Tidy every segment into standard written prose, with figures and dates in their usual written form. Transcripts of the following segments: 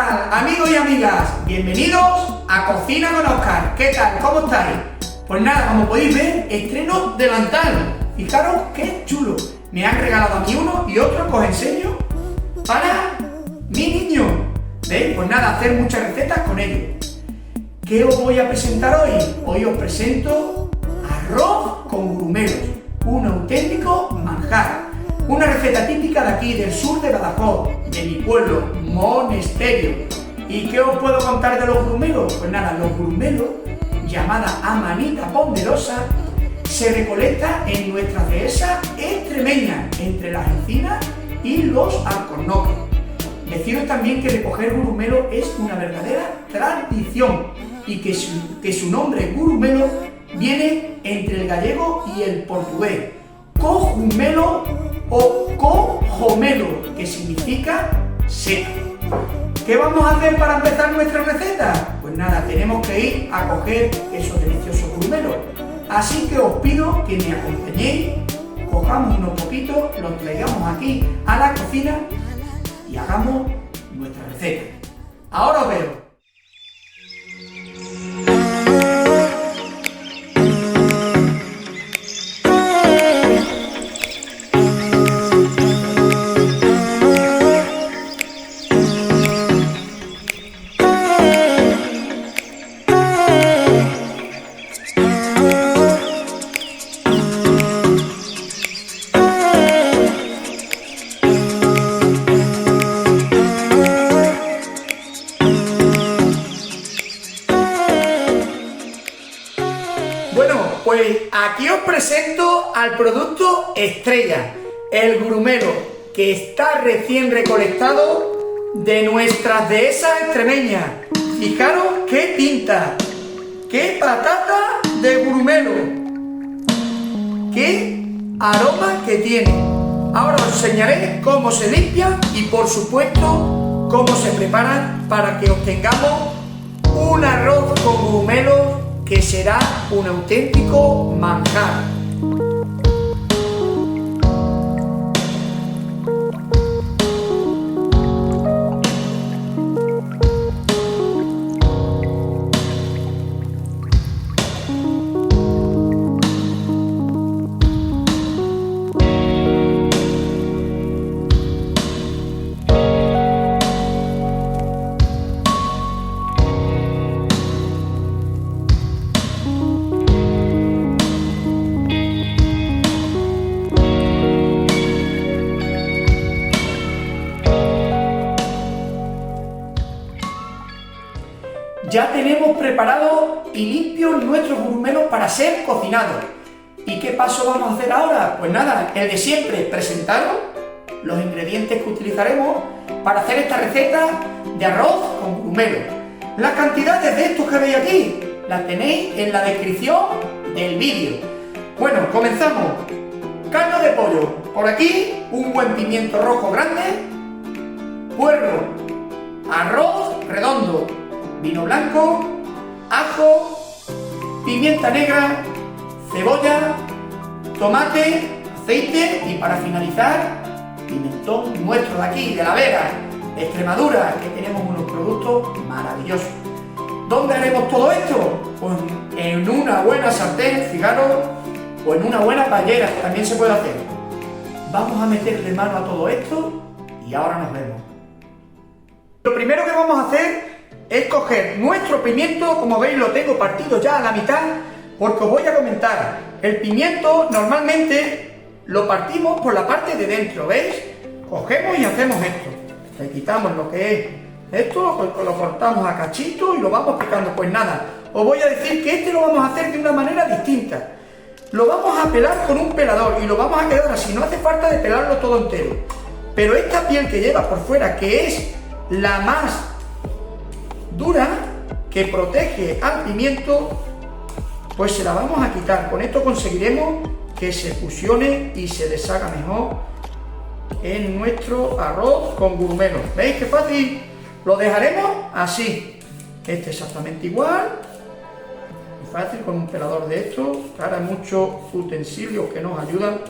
tal, amigos y amigas? Bienvenidos a Cocina con Óscar. ¿Qué tal? ¿Cómo estáis? Pues nada, como podéis ver, estreno delantal. Fijaros qué chulo. Me han regalado aquí uno y otro, que os enseño, para mi niño. ¿Veis? Pues nada, hacer muchas recetas con ellos. ¿Qué os voy a presentar hoy? Hoy os presento arroz con grumelos, un auténtico manjar. Una receta típica de aquí, del sur de Badajoz, de mi pueblo, Monesterio. ¿Y qué os puedo contar de los grumelos? Pues nada, los grumelos, llamada amanita ponderosa, se recolecta en nuestra dehesa extremeña, entre las encinas y los alcornoques. Deciros también que recoger gurumelo es una verdadera tradición y que su nombre gurumelo viene entre el gallego y el portugués. Cojumelo o cojomelo, que significa seca. ¿Qué vamos a hacer para empezar nuestra receta? Pues nada, tenemos que ir a coger esos deliciosos grumelos. Así que os pido que me acompañéis, cojamos unos poquitos, los traigamos aquí a la cocina y hagamos nuestra receta. Ahora os veo. Pues aquí os presento al producto estrella, el grumelo, que está recién recolectado de nuestras dehesas extremeñas. Fijaros qué pinta, qué patata de grumelo, qué aroma que tiene. Ahora os enseñaré cómo se limpia y por supuesto cómo se preparan para que obtengamos un arroz con grumelo que será un auténtico manjar. Ya tenemos preparado y limpios nuestros grumelos para ser cocinados. ¿Y qué paso vamos a hacer ahora? Pues nada, el de siempre, presentaros los ingredientes que utilizaremos para hacer esta receta de arroz con grumelos. Las cantidades de estos que veis aquí las tenéis en la descripción del vídeo. Bueno, comenzamos. Caldo de pollo, por aquí un buen pimiento rojo grande, puerro, arroz redondo, vino blanco, ajo, pimienta negra, cebolla, tomate, aceite y para finalizar, pimentón nuestro de aquí, de la Vera, de Extremadura, que tenemos unos productos maravillosos. ¿Dónde haremos todo esto? Pues en una buena sartén, fijaros, o en una buena paellera, también se puede hacer. Vamos a meterle mano a todo esto y ahora nos vemos. Lo primero que vamos a hacer es coger nuestro pimiento, como veis lo tengo partido ya a la mitad, porque os voy a comentar, el pimiento normalmente lo partimos por la parte de dentro, ¿veis? Cogemos y hacemos esto, le quitamos lo que es esto, lo cortamos a cachitos y lo vamos picando. Pues nada, os voy a decir que este lo vamos a hacer de una manera distinta, lo vamos a pelar con un pelador y lo vamos a quedar así, no hace falta de pelarlo todo entero, pero esta piel que lleva por fuera, que es la más dura, que protege al pimiento, pues se la vamos a quitar. Con esto conseguiremos que se fusione y se deshaga mejor en nuestro arroz con grumelos. ¿Veis qué fácil? Lo dejaremos así, este exactamente igual, muy fácil, con un pelador de estos. Ahora hay muchos utensilios que nos ayudan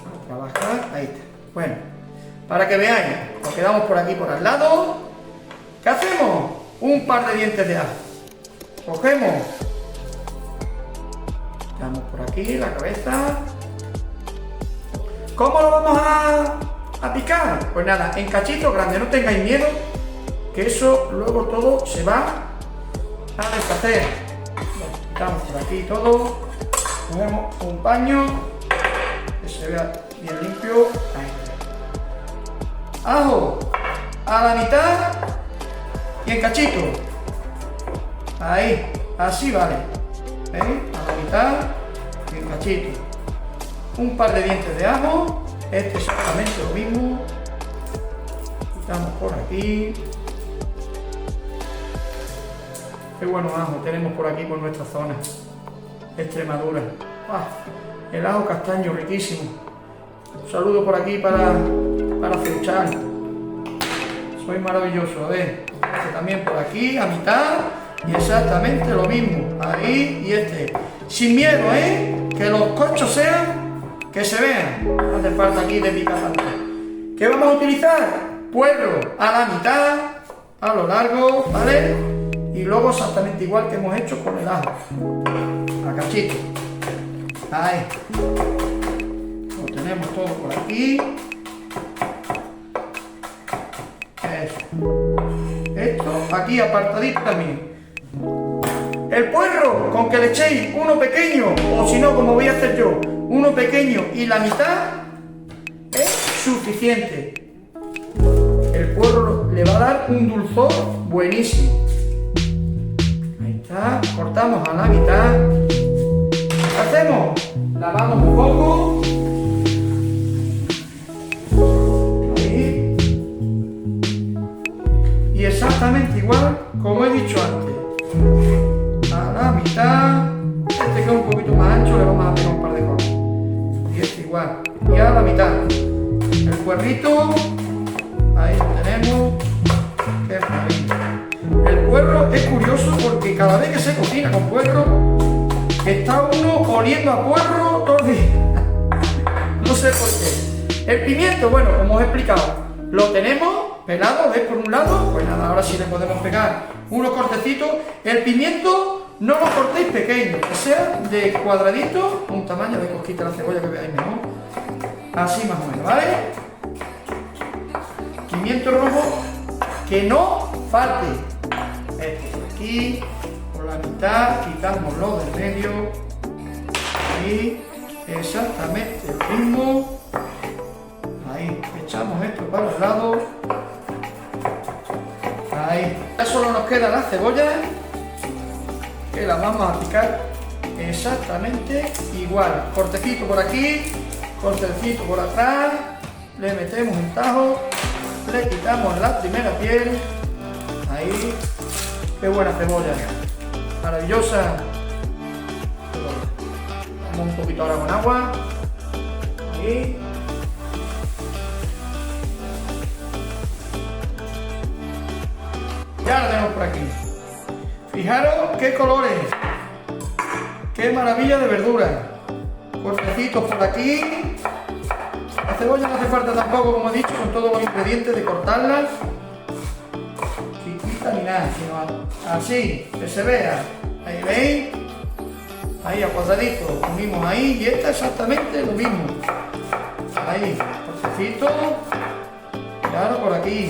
a trabajar. Ahí está. Bueno, para que veáis. Lo quedamos por aquí por al lado. ¿Qué hacemos? Un par de dientes de ajo. Cogemos, damos por aquí la cabeza. ¿Cómo lo vamos a picar? Pues nada, en cachitos grandes, no tengáis miedo, que eso luego todo se va a deshacer. Lo quitamos por aquí todo, ponemos un paño que se vea bien limpio. Ahí. Ajo a la mitad y en cachitos. Ahí, así vale. ¿Veis? A la mitad y en cachitos. Un par de dientes de ajo, este exactamente lo mismo. Quitamos por aquí. Qué buenos ajos tenemos por aquí, por nuestra zona, Extremadura. El ajo castaño riquísimo. Un saludo por aquí para Ceuchal. Soy maravilloso. A ver, este también por aquí, a mitad. Y exactamente lo mismo. Ahí y este. Sin miedo, que los conchos sean, que se vean. No hace falta aquí de picar tanto. ¿Qué vamos a utilizar? Puerro a la mitad, a lo largo, ¿vale? Y luego exactamente igual que hemos hecho con el ajo. A cachito. Ahí. Lo tenemos todo por aquí. Eso. Esto aquí apartadito también. El puerro, con que le echéis uno pequeño, o si no, como voy a hacer yo, uno pequeño y la mitad, es suficiente. El puerro le va a dar un dulzor buenísimo. Ahí está, cortamos a la mitad. ¿Qué hacemos? Lavamos un poco. Ahí. Y exactamente igual como he dicho antes. A la mitad. Este queda un poquito más ancho, le vamos a pegar un par de cortes. Y este igual. Y a la mitad. El puerrito. Ahí lo tenemos. Qué maravilla. El puerro es curioso porque cada vez que se cocina con puerro, está uno oliendo a puerro todo el día. No sé por qué. El pimiento, bueno, como os he explicado, lo tenemos pelado, ¿ves? Por un lado, pues nada, ahora sí le podemos pegar unos cortecitos. El pimiento no lo cortéis pequeño, que sea de cuadradito, un tamaño de cosquita la cebolla que veáis mejor. Así más o menos, ¿vale? Pimiento rojo que no falte. Este por aquí, por la mitad, quitámoslo del medio. Ahí, exactamente lo mismo. Ahí, echamos esto para el lado. Ahí. Ya solo nos queda la cebolla, que la vamos a picar exactamente igual. Cortecito por aquí, cortecito por atrás. Le metemos un tajo, le quitamos la primera piel. Ahí. Qué buena cebolla. Maravillosa. Vamos un poquito ahora con agua. Ahí. Ya la tenemos por aquí. Fijaros qué colores. Qué maravilla de verdura. Cortecitos por aquí. La cebolla no hace falta tampoco, como he dicho, con todos los ingredientes de cortarla. Chiquita ni nada, sino así, que se vea. Ahí veis. Ahí a cuadradito. Unimos ahí y esta exactamente lo mismo. Ahí, cortecito. Y ahora por aquí.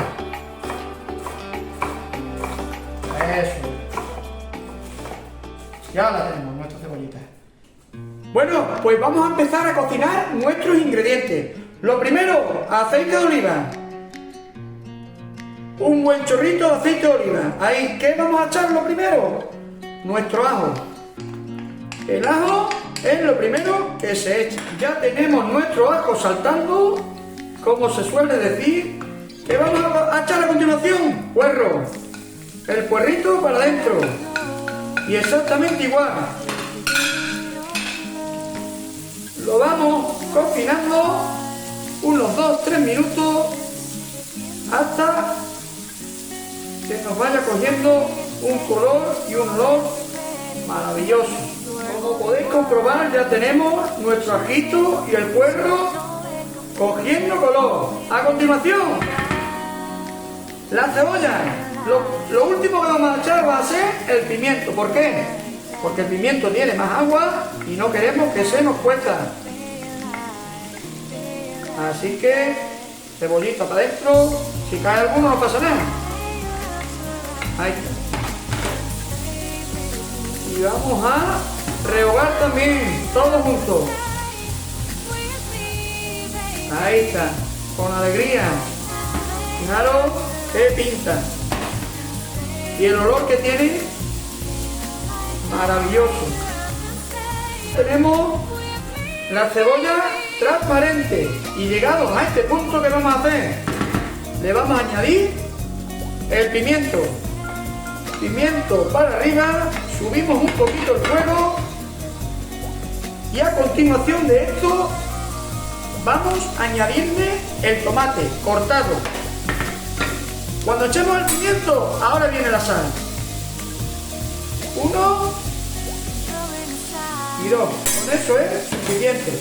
Eso. Ya la tenemos, nuestra cebollita. Bueno, pues vamos a empezar a cocinar nuestros ingredientes. Lo primero, aceite de oliva. Un buen chorrito de aceite de oliva. Ahí, ¿qué vamos a echar lo primero? Nuestro ajo. El ajo es lo primero que se echa. Ya tenemos nuestro ajo saltando, como se suele decir. ¿Qué vamos a echar a continuación? Puerro. El puerrito para adentro. Y exactamente igual. Lo vamos cocinando unos 2-3 minutos hasta que nos vaya cogiendo un color y un olor maravilloso. Como podéis comprobar, ya tenemos nuestro ajito y el puerro cogiendo color. A continuación, la cebolla. Lo último que vamos a echar va a ser el pimiento. ¿Por qué? Porque el pimiento tiene más agua y no queremos que se nos cueza. Así que cebollita para adentro. Si cae alguno no pasa nada. Ahí está. Y vamos a rehogar también, todo junto. Ahí está, con alegría. Fijaros qué pinta. Y el olor que tiene, maravilloso. Tenemos la cebolla transparente. Y llegados a este punto, ¿qué vamos a hacer? Le vamos a añadir el pimiento. Pimiento para arriba, subimos un poquito el fuego. Y a continuación de esto, vamos a añadirle el tomate cortado. Cuando echemos el pimiento, ahora viene la sal. 1 y 2. Con eso es suficiente.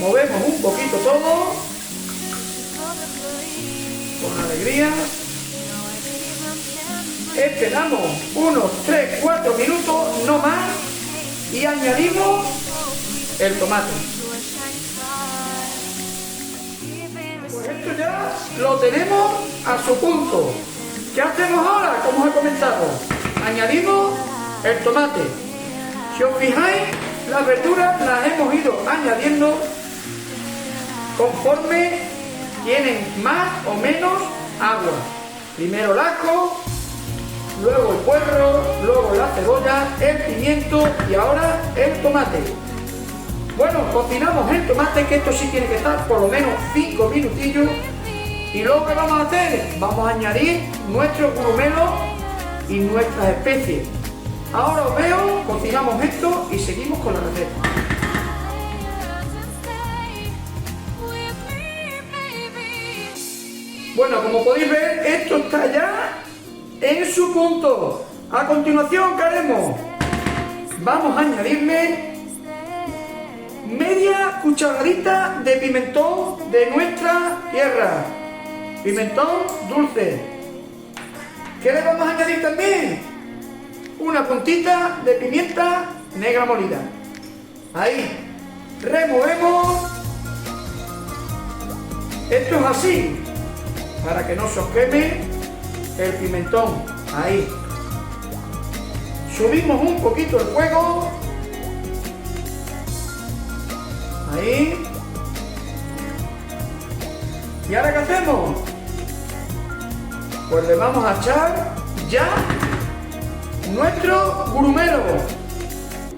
Movemos un poquito todo. Con alegría. Esperamos unos 3-4 minutos, no más. Y añadimos el tomate. Pues esto ya lo tenemos a su punto. ¿Qué hacemos ahora? Como os he comentado, añadimos el tomate. Si os fijáis, las verduras las hemos ido añadiendo conforme tienen más o menos agua. Primero el ajo, luego el puerro, luego la cebolla, el pimiento y ahora el tomate. Bueno, cocinamos el tomate, que esto sí tiene que estar por lo menos 5 minutillos. Y luego, ¿qué vamos a hacer? Vamos a añadir nuestros grumelos y nuestras especies. Ahora os veo, cocinamos esto y seguimos con la receta. Bueno, como podéis ver, esto está ya en su punto. A continuación, ¿qué haremos? Vamos a añadirle media cucharadita de pimentón de nuestra tierra. Pimentón dulce. ¿Qué le vamos a añadir también? Una puntita de pimienta negra molida. Ahí. Removemos. Esto es así, para que no se os queme el pimentón. Ahí. Subimos un poquito el fuego. Ahí. ¿Y ahora qué hacemos? Pues le vamos a echar ya nuestro grumelo.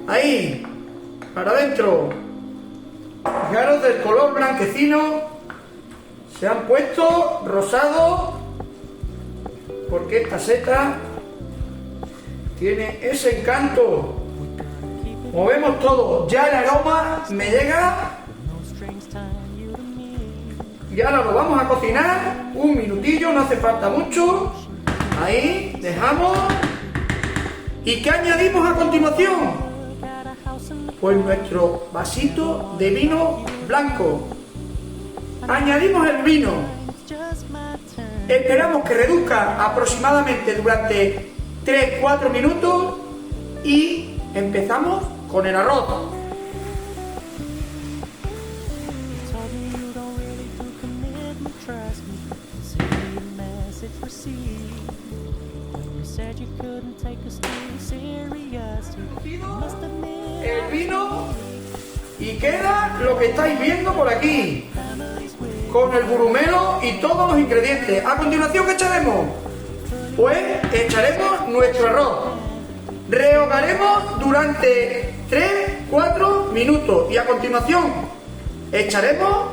Ahí, para adentro. Fijaros del color blanquecino. Se han puesto rosados, porque esta seta tiene ese encanto. Movemos todo. Ya el aroma me llega. Y ahora lo vamos a cocinar un minutillo, no hace falta mucho. Ahí, dejamos. ¿Y qué añadimos a continuación? Pues nuestro vasito de vino blanco. Añadimos el vino. Esperamos que reduzca aproximadamente durante 3-4 minutos y empezamos con el arroz. El vino y queda lo que estáis viendo por aquí, con el grumelo y todos los ingredientes. A continuación, ¿qué echaremos? Pues echaremos nuestro arroz. Rehogaremos durante 3-4 minutos y a continuación echaremos,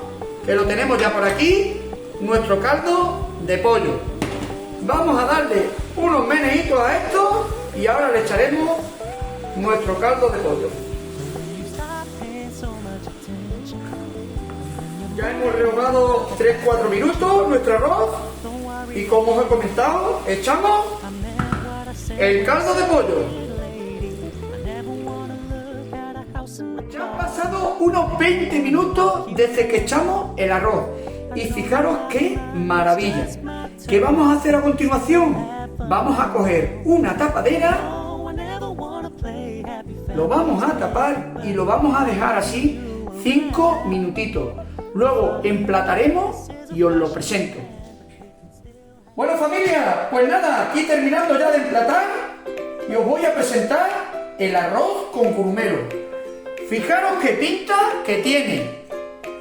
que lo tenemos ya por aquí, nuestro caldo de pollo. Vamos a darle unos meneitos a esto y ahora le echaremos nuestro caldo de pollo. Ya hemos rehogado 3-4 minutos nuestro arroz y, como os he comentado, echamos el caldo de pollo. Ya han pasado unos 20 minutos desde que echamos el arroz. Y fijaros qué maravilla. ¿Qué vamos a hacer a continuación? Vamos a coger una tapadera, lo vamos a tapar y lo vamos a dejar así 5 minutitos. Luego emplataremos y os lo presento. Bueno, familia, pues nada, aquí terminando ya de emplatar y os voy a presentar el arroz con curumelo. Fijaros qué pinta que tiene.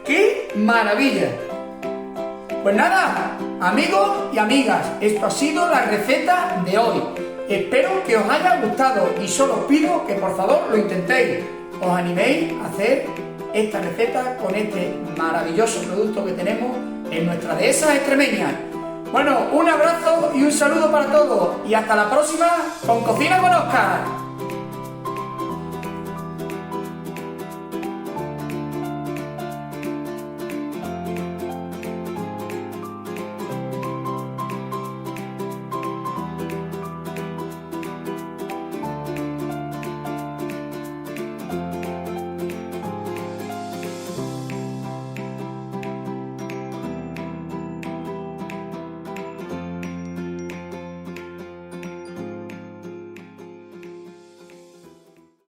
¡Qué maravilla! Pues nada, amigos y amigas, esto ha sido la receta de hoy. Espero que os haya gustado y solo os pido que por favor lo intentéis. Os animéis a hacer esta receta con este maravilloso producto que tenemos en nuestra dehesa extremeña. Bueno, un abrazo y un saludo para todos y hasta la próxima con Cocina con Óscar.